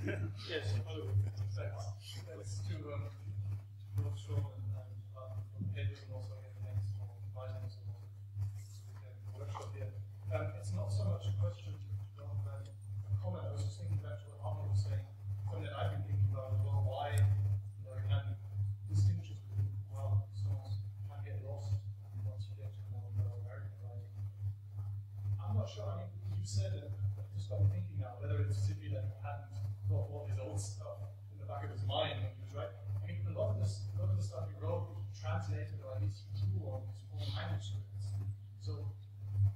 Yes, hello. Thanks to both Sean and Pedro, and also thanks for inviting us to the workshop here. It's not so much a question rather than a comment. I was just thinking back to what Arnold was saying, something that I've been thinking about as well, why can distinctions between songs can get lost once you get to more American writing. I'm not sure, I mean, you said it, I just got me thinking now, whether it's simply that he hadn't got all his old stuff in the back of his mind when he was writing. I mean, a lot of the stuff he wrote, he translated, or at least he drew on his own language to it. So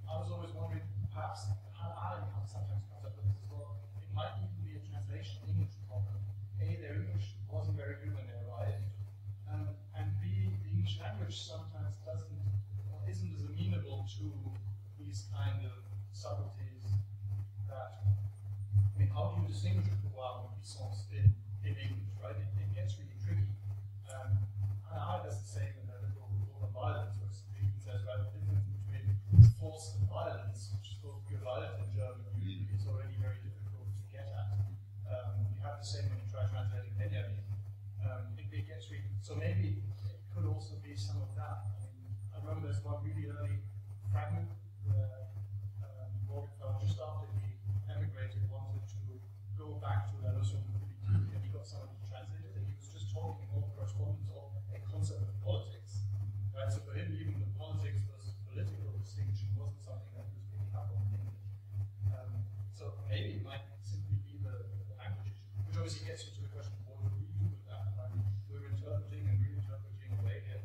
I was always wondering, perhaps, how I sometimes comes up with this as well. It might even be a translation English problem. A, their English wasn't very good when they arrived, and B, the English language sometimes doesn't, or isn't as amenable to these kind of subtleties that, I mean, how do you distinguish the wild and songs in English, right? It gets really tricky. And I does the same in the liberal rule of violence, where it says, right, the difference between force and violence, which is supposed to be violent in German, usually is already very difficult to get at. You have the same when you try translating Benjamin. It gets really, so maybe it could also be some of that. I mean, I remember there's one really early fragment where Morgenthau, just after he emigrated, wanted to go back to La Notion de Politique, and he got someone to translate it, and he was just talking in all correspondence of a concept of politics. Right? So for him, even the politics versus political distinction wasn't something that he was picking up on in English. So maybe it might simply be the language issue, which obviously gets into the question, what do we do with that? Right? We're interpreting and reinterpreting away here.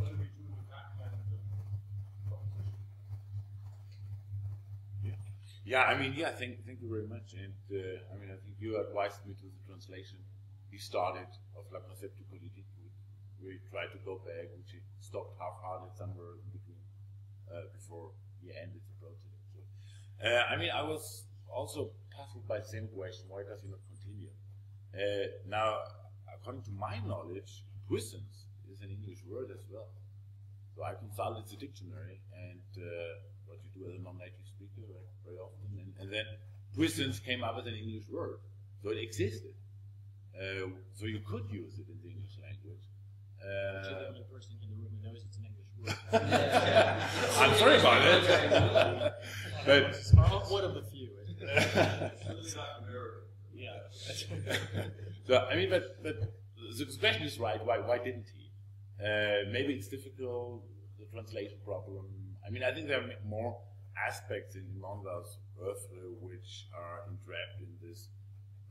What do we do with that kind of proposition? Yeah, I mean, yeah, thank you very much. And I mean, I think you advised me to the translation he started of La Concept du Politique, where he tried to go back, which he stopped half-hearted somewhere in between before he ended the project. So, I mean, I was also puzzled by the same question, why does he not continue? Now, according to my knowledge, puissance is an English word as well. So I consulted the dictionary, and what you do as a non-native speaker very often, and then puissance came up as an English word. So it existed. So you could use it in the English language. You're the only person in the room who knows it's an English word. I'm sorry about it. But one of the few. Yeah. So I mean, but the question is right. Why didn't he? Maybe it's difficult. The translation problem. I mean, I think there are more aspects in Mondau's oeuvre which are entrapped in this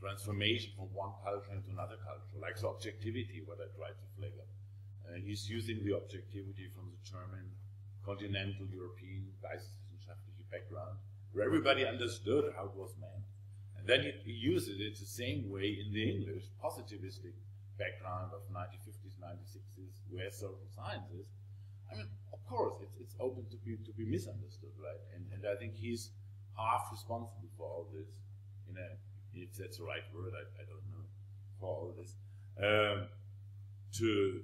transformation from one culture into another culture, like the objectivity, what I tried to flag up. He's using the objectivity from the German, continental European Geisteswissenschaftliche background, where everybody understood how it was meant. And then he uses it the same way in the English, positivistic background of 1950s, 1960s, where social sciences. I mean, of course, it's open to be misunderstood, right? And I think he's half responsible for all this, if that's the right word, I don't know, for all this, to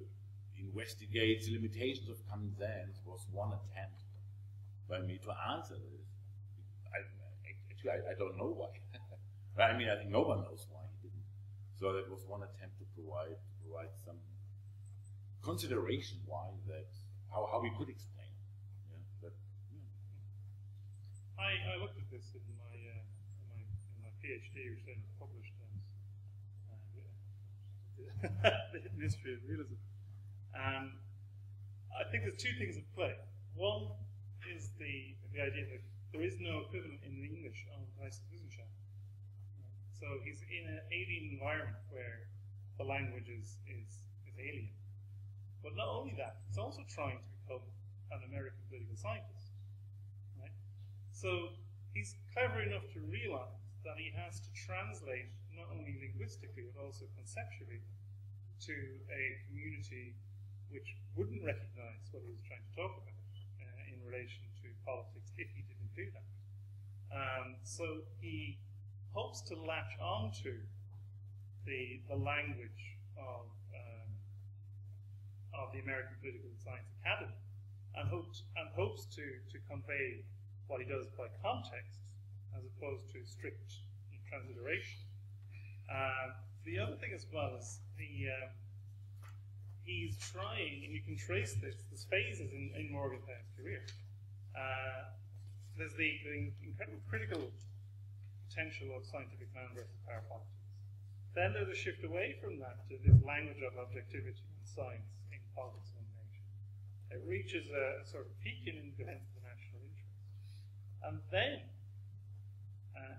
investigate the limitations of common sense was one attempt by me to answer this. I don't know why. I mean, I think no one knows why he didn't. So that was one attempt to provide some consideration why that, how we could explain. Yeah, but yeah. I looked at this in my PhD, which then was published as the history of realism. I think there's two things at play. One is the idea that there is no equivalent in the English of Geisteswissenschaft. So he's in an alien environment where the language is alien. But not only that, he's also trying to become an American political scientist. Right? So he's clever enough to realize that he has to translate not only linguistically but also conceptually to a community which wouldn't recognize what he was trying to talk about in relation to politics if he didn't do that. So he hopes to latch onto the language of the American Political Science Academy and hopes to convey what he does by context as opposed to strict transliteration The other thing as well is he's trying, and you can trace there's phases in Morgenthau's career. There's the incredible critical potential of scientific man versus power politics. Then there's a shift away from that to this language of objectivity and science in politics of nation. It reaches a sort of peak in defense of the national interest. And then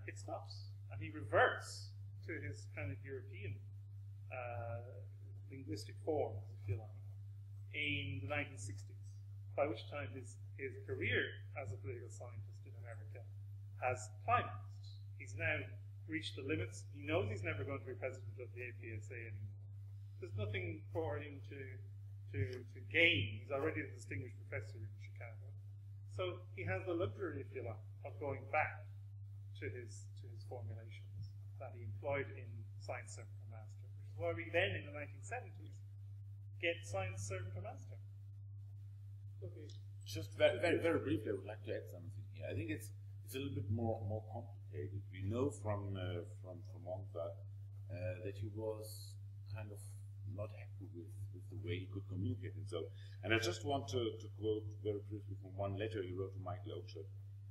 it stops. And he reverts to his kind of European linguistic form, if you like, in the 1960s, by which time his career as a political scientist in America has climaxed. He's now reached the limits. He knows he's never going to be president of the APSA anymore. There's nothing for him to gain. He's already a distinguished professor in Chicago. So he has the luxury, if you like, of going back to his formulations that he employed in Science Servant for Master, which is why we then, in the 1970s, get Science Servant for Master. Okay. Just very briefly, I would like to add something here. I think it's a little bit more complicated. We know from Monza that he was kind of not happy with the way he could communicate himself. And I just want to quote very briefly from one letter he wrote to Michael Oakeshott,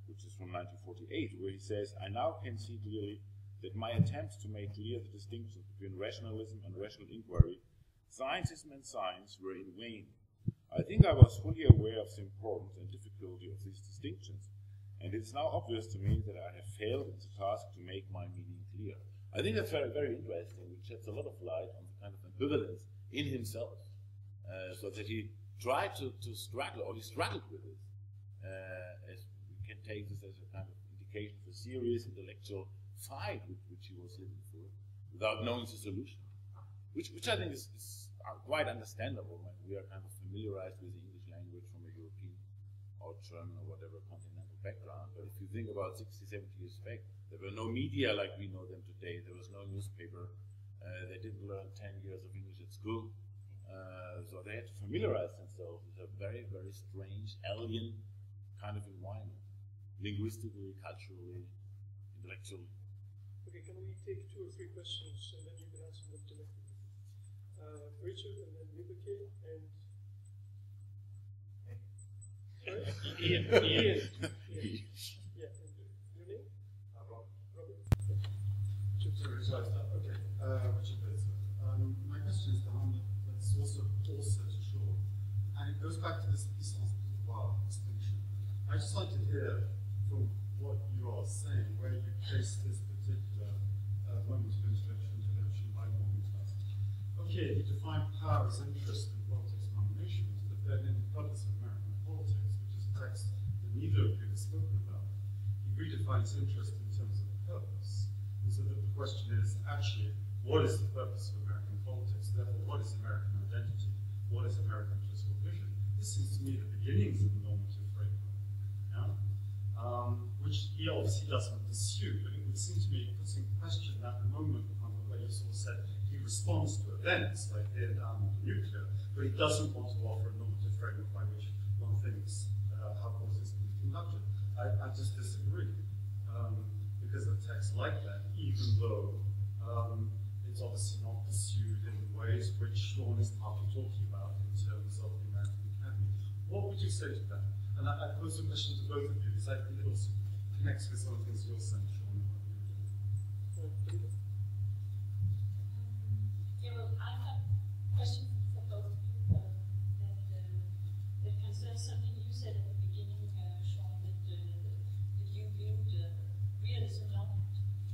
which is from 1948, where he says, "I now can see clearly that my attempts to make clear the distinctions between rationalism and rational inquiry, scientism and science, were in vain. I think I was fully aware of the importance and difficulty of these distinctions, and it is now obvious to me that I have failed in the task to make my meaning clear." I think that's very interesting, which sheds a lot of light on the kind of ambivalence in himself, so that he tried to struggle, or he struggled with it, as we can take this as a kind of indication of a serious intellectual fight which he was living through, without knowing the solution, which I think is quite understandable when we are kind of familiarized with the English language from a European or German or whatever continental background. But if you think about 60, 70 years back, there were no media like we know them today. There was no newspaper. They didn't learn 10 years of English at school. So they had to familiarize themselves with a very, very strange, alien kind of environment, linguistically, culturally, intellectually. Okay, can we take 2 or 3 questions and then you can answer them directly? Richard and then Vibeke and Ian. Yeah, and your name? Robert. Okay, Richard Bates. My question is the one that's also to Shaw, and it goes back to this puissance pouvoir distinction. I just like to hear from what you are saying where you place this particular moment of intervention by Morgenthau. Okay, he defined power as interest in politics and nominations, but then in the Purpose of American Politics, which is a text that neither of you have spoken about, he redefines interest in terms of purpose. And so the question is, actually, what is the purpose of American politics? Therefore, what is American identity? What is American political vision? This seems to me the beginnings of the normative framework, yeah? Which he obviously doesn't pursue, but it would seem to me it puts in question that moment where you sort of said he responds to events like here down on the nuclear, but he doesn't want to offer a normative framework by which one thinks how causes can be conducted. I just disagree, because of a text like that, even though it's obviously not pursued in the ways which Sean is partly talking about in terms of the American Academy. What would you say to that? And I pose a question to both of you, because I think it also connects with some of the things you're saying, Sean. Yeah, well, I have a question for both of you that concerns something you said at the beginning, Sean, that you viewed realism not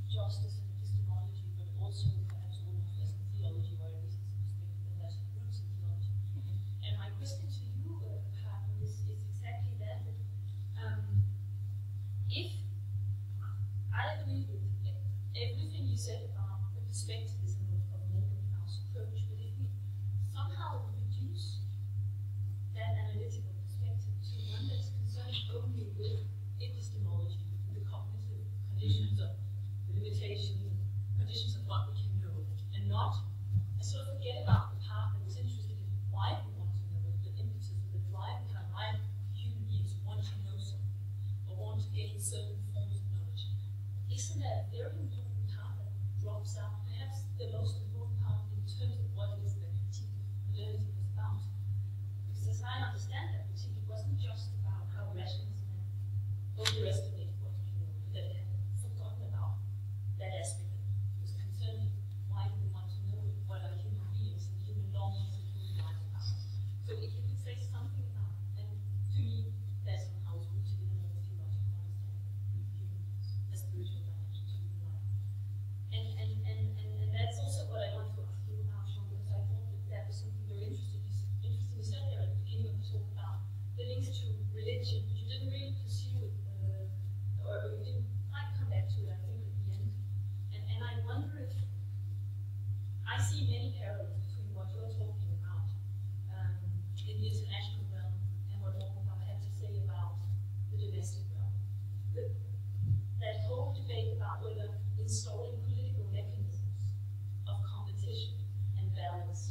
just as an epistemology, but also perhaps almost as a theology, or at least as a perspective that has roots in theology. And my question to you, Hartmann, is exactly that. If I agree with everything you said about the perspectivism of Morgenthau's approach, but if we somehow reduce that analytical perspective to one that's concerned only with epistemology, the cognitive conditions of the limitations, conditions of what we can know, and not sort of forget about the part that is interested in why we want to know it, the impetus of the drive behind why human beings want to know something or want to gain certain forms of knowledge. Isn't that a very important part that drops out? Perhaps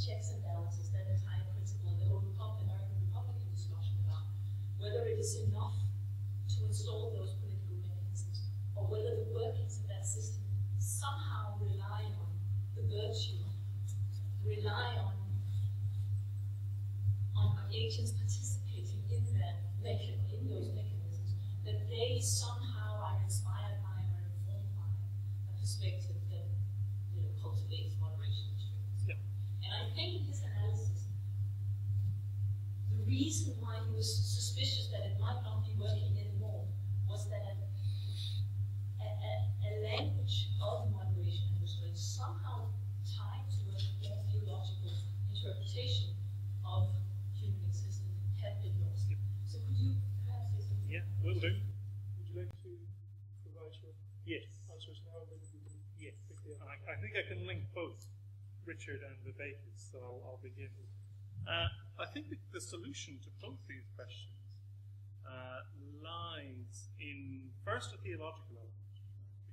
checks and balances, that entire principle, and the whole American Republican discussion about whether it is enough to install those political mechanisms, or whether the workings of that system somehow rely on the virtue, rely on agents participating in those mechanisms, that they somehow are inspired by or informed by a perspective that cultivates moderation and strength. Yeah. And I think in his analysis, the reason why he was suspicious that it might not be working anymore was that a language of moderation and restraint somehow tied to a more theological interpretation of human existence had been lost. Yep. So could you perhaps say something? Yeah, will do. Would you like to provide your Yes. answers now? Then we can Yes. pick the other. I think I can link both Richard and the Bakers, so I'll begin. I think the solution to both these questions lies in first a theological element,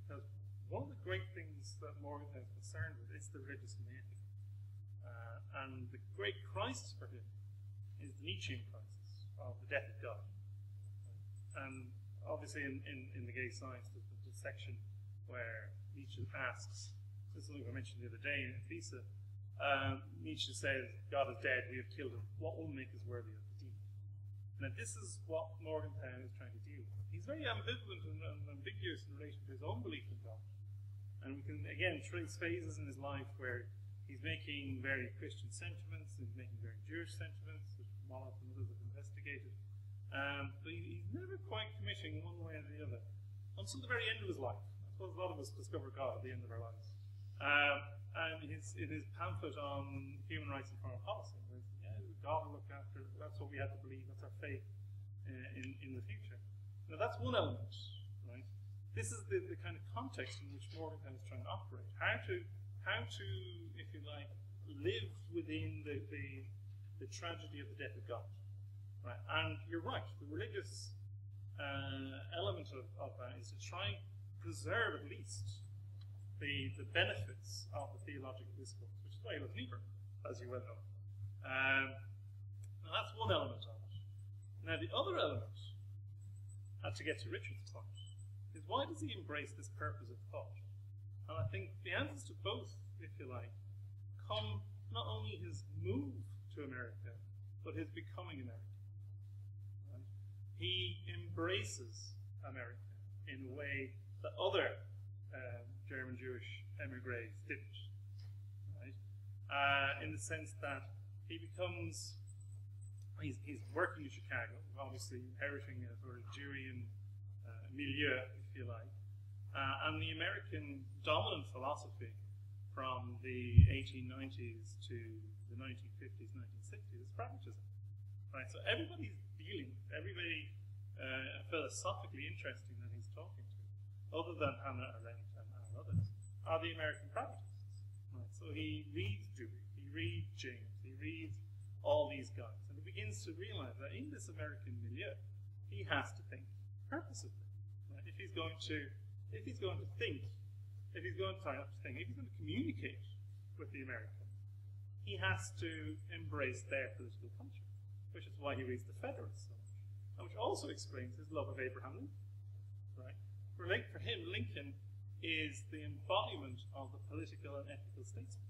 because one of the great things that Morgan is concerned with is the religious and the ethical. And the great crisis for him is the Nietzschean crisis of the death of God. And obviously in the gay science, the section where Nietzsche asks, this is something I mentioned the other day in Fisa, Nietzsche says, God is dead, we have killed him, what will make us worthy of the deed? Now this is what Morgenthau is trying to deal with. He's very ambivalent and ambiguous in relation to his own belief in God. And we can again trace phases in his life where he's making very Christian sentiments, he's making very Jewish sentiments, which Molloy and others have investigated. But he's never quite committing one way or the other until the very end of his life. I suppose a lot of us discover God at the end of our lives. And in his pamphlet on human rights and foreign policy, God will look after, that's what we have to believe, that's our faith in the future. Now that's one element, right? This is the kind of context in which Morgenthau is trying to operate. How to, if you like, live within the tragedy of the death of God. Right? And you're right, the religious element of that is to try and preserve at least the benefits of the theological discourse, which is why he was Niebuhr, as you well know. Now that's one element of it. Now the other element, and to get to Richard's point, is why does he embrace this purpose of thought? And I think the answers to both, if you like, come not only his move to America, but his becoming American. Right? He embraces America in a way that other German Jewish emigres didn't. Right? In the sense that he becomes, he's working in Chicago, obviously inheriting a sort of Jewish milieu, if you like. And the American dominant philosophy from the 1890s to the 1950s, 1960s is pragmatism. Right? So everybody's dealing with, everybody philosophically interesting that he's talking to, other than Hannah Arendt and others, are the American pragmatists. Right? So he reads Dewey, he reads James, he reads all these guys, and he begins to realize that in this American milieu, he has to think purposefully. Right? If he's going to communicate with the Americans, he has to embrace their political culture, which is why he reads the Federalists so much, and which also explains his love of Abraham Lincoln. Right? For him, Lincoln is the embodiment of the political and ethical statesman.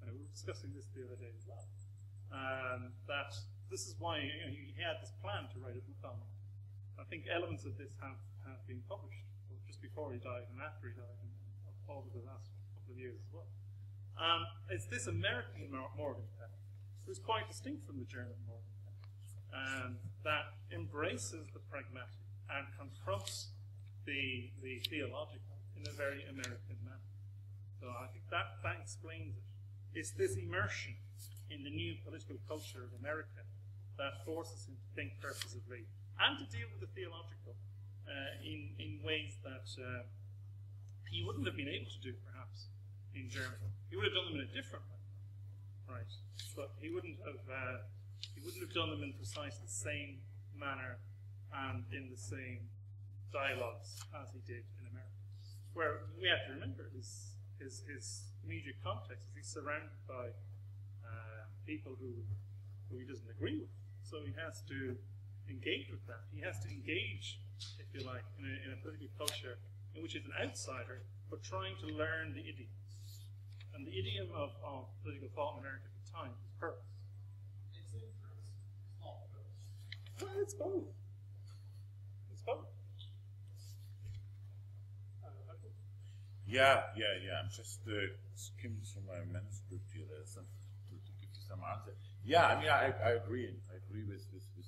We were discussing this the other day as well. That this is why he had this plan to write a book on it. I think elements of this have been published just before he died and after he died, and over the last couple of years as well. It's this American Morgenthau, who's quite distinct from the German Morgenthau, that embraces the pragmatic and confronts the theological in a very American manner. So I think that explains it. It's this immersion in the new political culture of America that forces him to think purposefully and to deal with the theological in ways that he wouldn't have been able to do, perhaps, in Germany. He would have done them in a different way, right? But he wouldn't have done them in precisely the same manner and in the same dialogues as he did in America. Where we have to remember his immediate context is he's surrounded by people who he doesn't agree with. So he has to engage with that. He has to engage, if you like, in a political culture in which he's an outsider, but trying to learn the idioms. And the idiom of political thought in America at the time is purpose. It's interest, it's not purpose. Well, it's both. It's both. Yeah. I'm just skimming through my manuscript here. There's some to give you some answer. Yeah, I mean, I agree. I agree with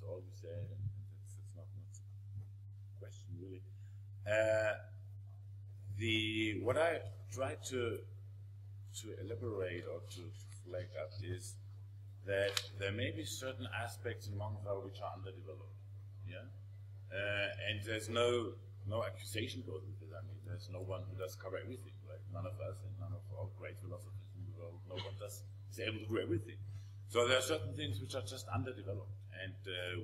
all you said, and that's not a question really. What I try to elaborate or to flag up is that there may be certain aspects in Monthau which are underdeveloped. Yeah, and there's no accusation goes with it. I mean, there's no one who does cover everything. Like none of us and none of all great philosophers in the world, no one is able to do everything. So there are certain things which are just underdeveloped and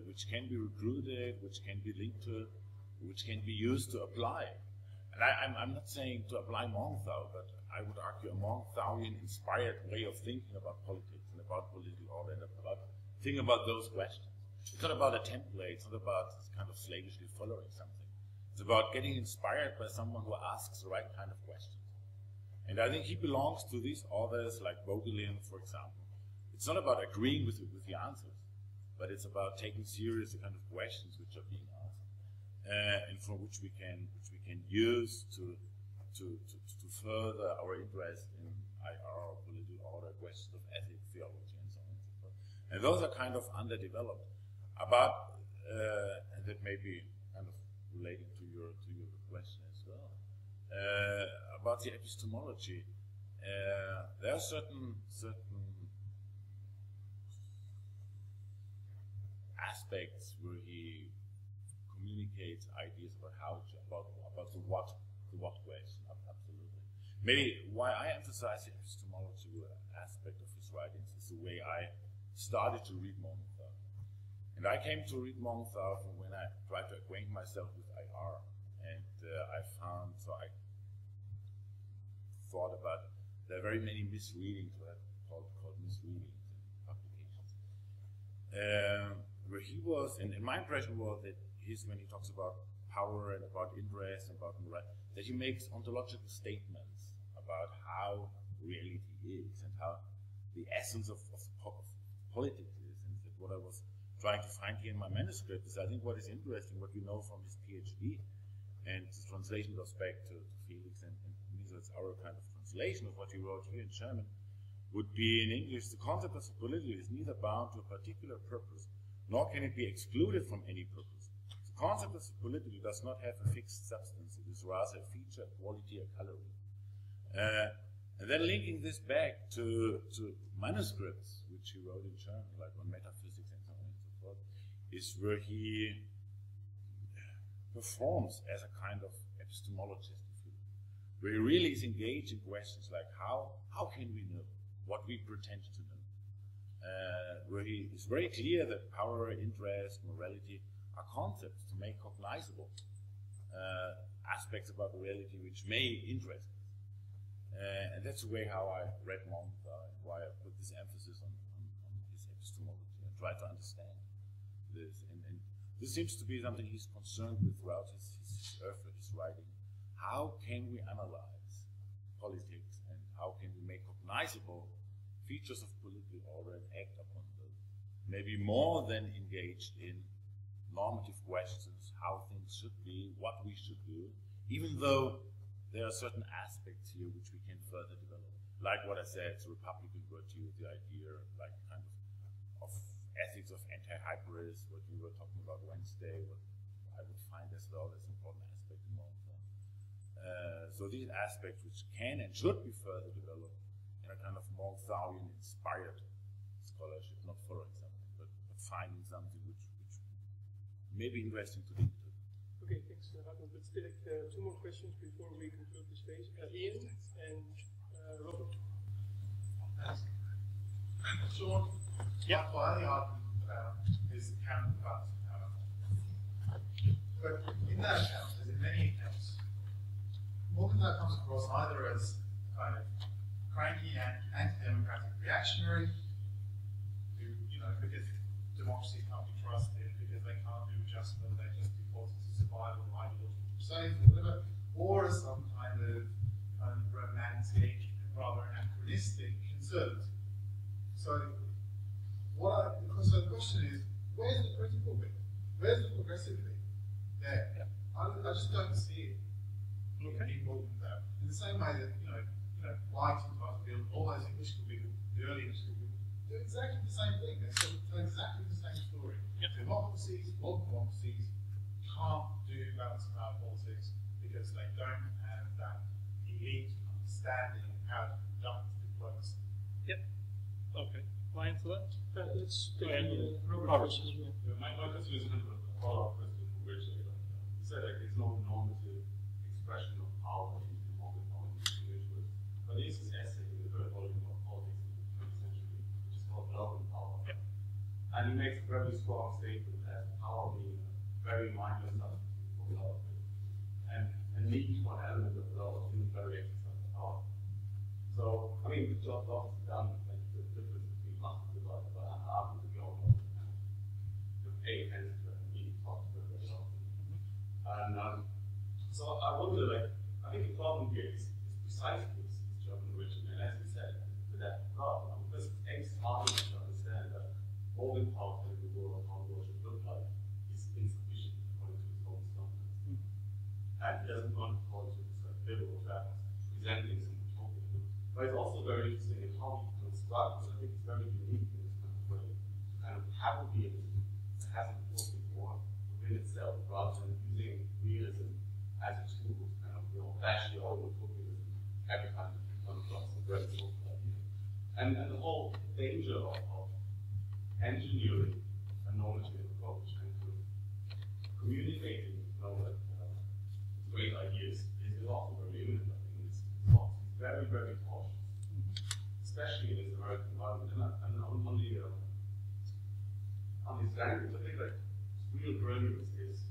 which can be recruited, which can be linked to, which can be used to apply. And I'm not saying to apply Monthau, but I would argue a Monthaurian-inspired way of thinking about politics and about political order and about thinking about those questions. It's not about a template. It's not about kind of slavishly following something. It's about getting inspired by someone who asks the right kind of questions. And I think he belongs to these authors like Vogelin, for example. It's not about agreeing with the answers, but it's about taking serious the kind of questions which are being asked, and from which we can use to further our interest in IR, political order, questions of ethics, theology, and so on and so forth. And those are kind of underdeveloped. About and that may be kind of relating to your question as well. About the epistemology, there are certain aspects where he communicates ideas about the what question. Absolutely. Maybe why I emphasize the epistemology aspect of his writings is the way I started to read Monthau. And I came to read Monthau from when I tried to acquaint myself with IR. And I thought about there are very many misreadings, what I called misreadings in publications. Where he was, and my impression was that when he talks about power and about interest and about morality, that he makes ontological statements about how reality is and how the essence of politics is. And that what I was trying to find here in my manuscript is, I think, what is interesting, what we know from his PhD, and the translation goes back to Felix and Misel's our kind of translation of what he wrote here in German, would be in English: the concept of the political is neither bound to a particular purpose, nor can it be excluded from any purpose. The concept of the political does not have a fixed substance, it is rather a feature, a quality, a coloring. And then linking this back to manuscripts, which he wrote in German, like on metaphysics and so on and so forth, is where he performs as a kind of epistemologist, where he really is engaged in questions like how can we know what we pretend to know? Where he is very clear that power, interest, morality are concepts to make cognizable aspects about reality which may interest us. And that's the way how I read Monthau, and why I put this emphasis on his epistemology and try to understand this. And this seems to be something he's concerned with throughout his writing. How can we analyze politics, and how can we make cognizable features of political order and act upon those? Maybe more than engaged in normative questions, how things should be, what we should do, even though there are certain aspects here which we can further develop. Like what I said, the Republican virtue, the idea, like kind of ethics of anti-hybris, what we were talking about Wednesday, what I would find as well as an important aspect in Monthau. So these aspects which can and should be further developed in a kind of Monthaurian-inspired scholarship, not following something, but finding something which may be interesting to think to. Okay, thanks, Hartmut. Let's take 2 more questions before we conclude this phase. Ian and Robert. Sean, yeah, well, his account about but in that account, as in many accounts, Monthau comes across either as kind of cranky and anti-democratic reactionary, because democracy can't be trusted, because they can't do adjustment, they just do politics to survival, ideological crusades, or whatever, or as some kind of romantic, rather anachronistic conservative. So, so the question is, where's the critical bit? Where's the progressive bit? There. Yeah. I just don't see it. Okay. In the same way that, White and Buzzfield, all those English school people, the early English school people, do exactly the same thing. They tell exactly the same story. Yep. Democracies, modern democracies, can't do balance of power politics because they don't have that elite understanding of how to conduct diplomacy. Yep. Okay. Can I answer that? Let's Go take ahead. Robert. My question is kind of a follow-up question from Richard. You said there's no normative expression of power in modern politics, but there is this essay in the third volume of Politics in the 20th Century, which is called Development Power. Yep. And he makes a very strong statement that power being a very minor substitute for development, and need for an element of development in the very exercise of power. So, I mean, the job is done, like the difference between us and development, but I'm arguing that we all know the A tends to be talked about very often. And so I wonder, like, I think the problem here is precisely this German origin, and as you said, to that problem, because it's hard to understand that holding power in the world, how the world should look like, is insufficient according to its own standards. And it doesn't want according to its liberal facts, presenting some utopia. But it's also very interesting in how we construct, and I think it's very unique in this kind of way, to kind of have a realism that hasn't worked before within itself, rather than using realism as a tool to kind of, bash the old utopianism every time you come across a very social idea. And the whole danger of engineering a normative approach and to communicating, great ideas is also very limited. I think it's very, very cautious, especially in this American environment. And on the language, I think like real brilliance is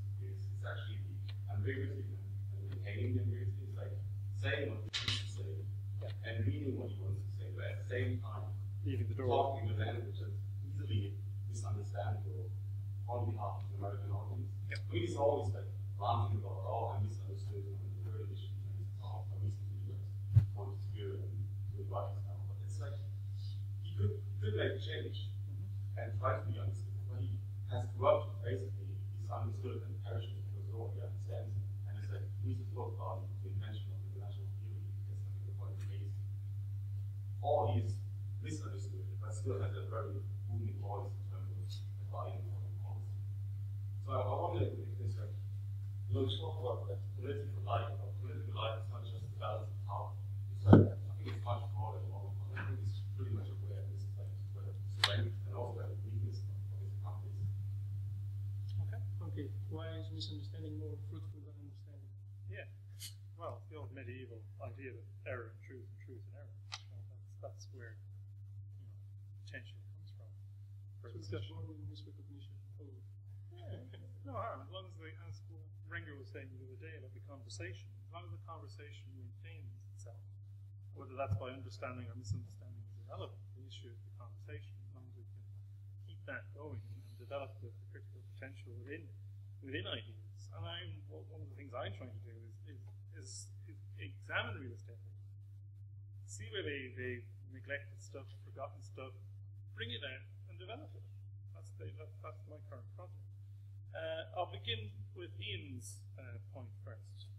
actually the ambiguity and maintaining the ambiguity. It's like saying what you want to say and reading what you want to say, but at the same time Leaving the door. talking a language that's easily misunderstandable on behalf of the American audience. Yep. I mean, it's always like ranting about, I misunderstood on the third issue, and I recently wanted to do and advice now. But it's like he could make a change and try to be understood, but he has corrupted basically. He's understood and perishes because nobody understands him. And it's like we need to talk about the invention of international theory because I think the point is all he is misunderstood, but still has a very booming voice in terms of advising foreign policy. So I wonder if there's like, talk about that political life, but political life is not just the balance of power. It's like, I think it's much broader than all of it. I think it's pretty much aware of this, like, where the strength and also where the weakness of this country is. Okay. Okay, why is misunderstanding more fruitful than understanding? Yeah. Well, the old medieval idea of error and truth and error. That's where potential comes from. For So it's discussion. born in misrecognition. Oh. Yeah, no harm. As long as as Renger was saying the other day about the conversation, as long as the conversation maintains itself, whether that's by understanding or misunderstanding is irrelevant. The issue is the conversation. As long as we can keep that going and develop the critical potential within ideas. And one of the things I'm trying to do is examine real estate. See where they've neglected stuff, forgotten stuff, bring it out and develop it. That's my current project. I'll begin with Ian's point first.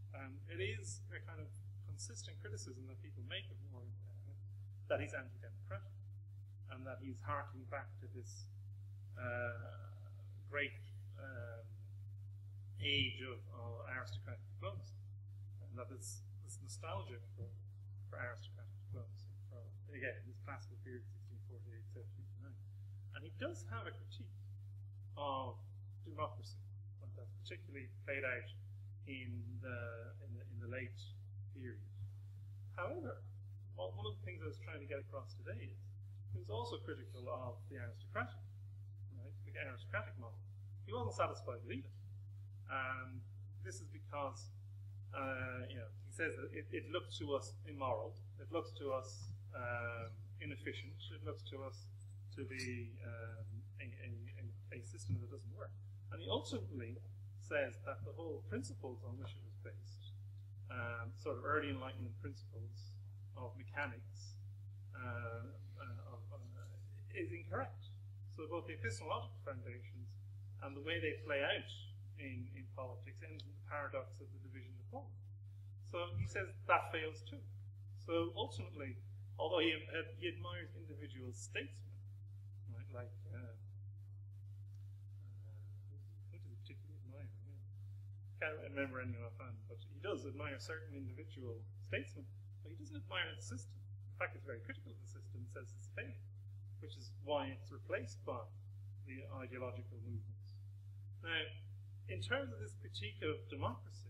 It is a kind of consistent criticism that people make of Moore that he's anti-democratic and that he's harking back to this great age of aristocratic diplomacy, and that this nostalgia for aristocratic diplomacy, again, this classical period, 1648, 1789. And he does have a critique of democracy, and that's particularly played out in the late period. However, one of the things I was trying to get across today is he was also critical of the aristocratic model. He wasn't satisfied with either. And this is because he says that it looks to us immoral, it looks to us inefficient, it looks to us to to be a system that doesn't work. And he ultimately says that the whole principles on which it was based, sort of early Enlightenment principles of mechanics, is incorrect. So both the epistemological foundations and the way they play out in politics ends in the paradox of the division of power. So he says that fails too. So ultimately, although he admires individual statesmen, right, like who does he particularly admire? Can't remember anyone offhand, but he does admire certain individual statesmen, but he doesn't admire the system. In fact, he's very critical of the system and says it's failing, which is why it's replaced by the ideological movements. Now, in terms of this critique of democracy,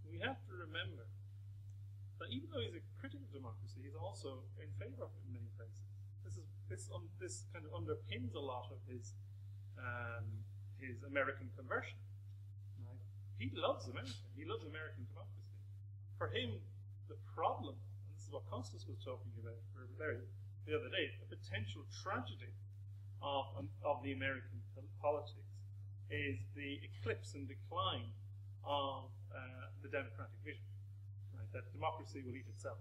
we have to remember that even though he's a critic of democracy, he's also in favour of it in many places. This kind of underpins a lot of his American conversion. Right? He loves America. He loves American democracy. For him, the problem, and this is what Costas was talking about the other day, the potential tragedy of the American politics is the eclipse and decline of the democratic vision. Right? That democracy will eat itself.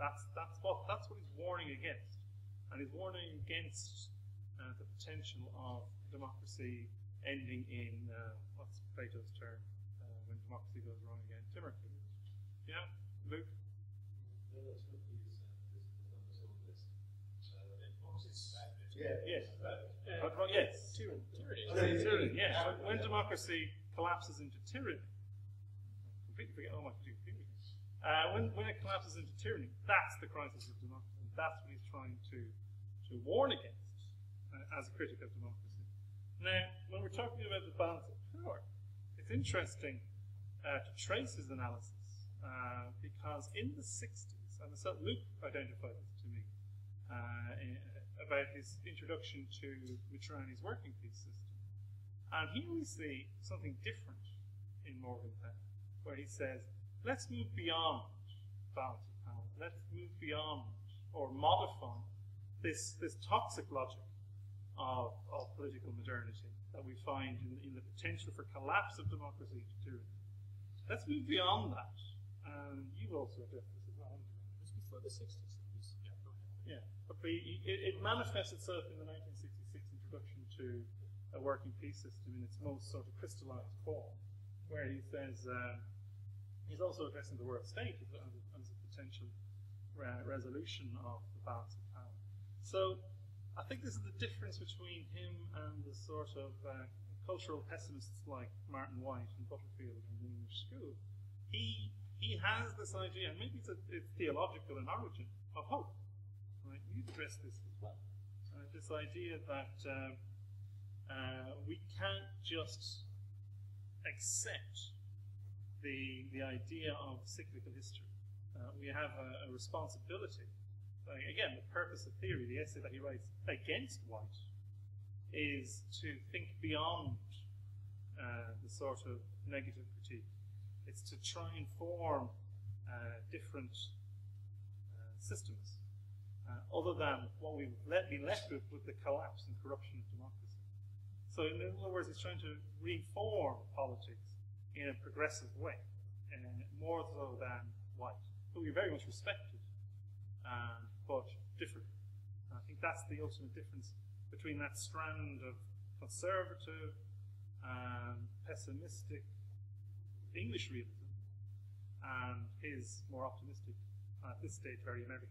That's what he's warning against, and he's warning against the potential of democracy ending in what's Plato's term when democracy goes wrong again, Timorchy. Yeah, Luke. Yes. Yes. Tyranny. Yeah. When democracy collapses into tyranny, completely forget all my tyranny. When it collapses into tyranny, that's the crisis of democracy. That's what he's trying to warn against as a critic of democracy. Now, when we're talking about the balance of power, it's interesting to trace his analysis because in the 60s, and Luke identified this to me about his introduction to Mitrani's working piece system. And here we see something different in Morgenthau, where he says, let's move beyond balance of power. Let's move beyond or modify this toxic logic of political modernity that we find in the potential for collapse of democracy to tyranny. Let's move beyond that. And you've also addressed this as well. It was before the 60s. Yeah, go ahead. Yeah, but it manifests itself in the 1966 introduction to a working peace system in its most sort of crystallized form, where he says he's also addressing the world state as a potential resolution of the balance of power. So I think this is the difference between him and the sort of cultural pessimists like Martin White and Butterfield in the English school. He has this idea, and maybe it's theological in origin, of hope. Right? You've addressed this as well. This idea that we can't just accept the idea of cyclical history. We have a responsibility. Again, the purpose of theory, the essay that he writes against White, is to think beyond the sort of negative critique. It's to try and form different systems other than what we've been left with the collapse and corruption of democracy. So in other words, he's trying to reform politics in a progressive way, more so than White, who we very much respected, but different. I think that's the ultimate difference between that strand of conservative, pessimistic English realism and his more optimistic, at this stage very American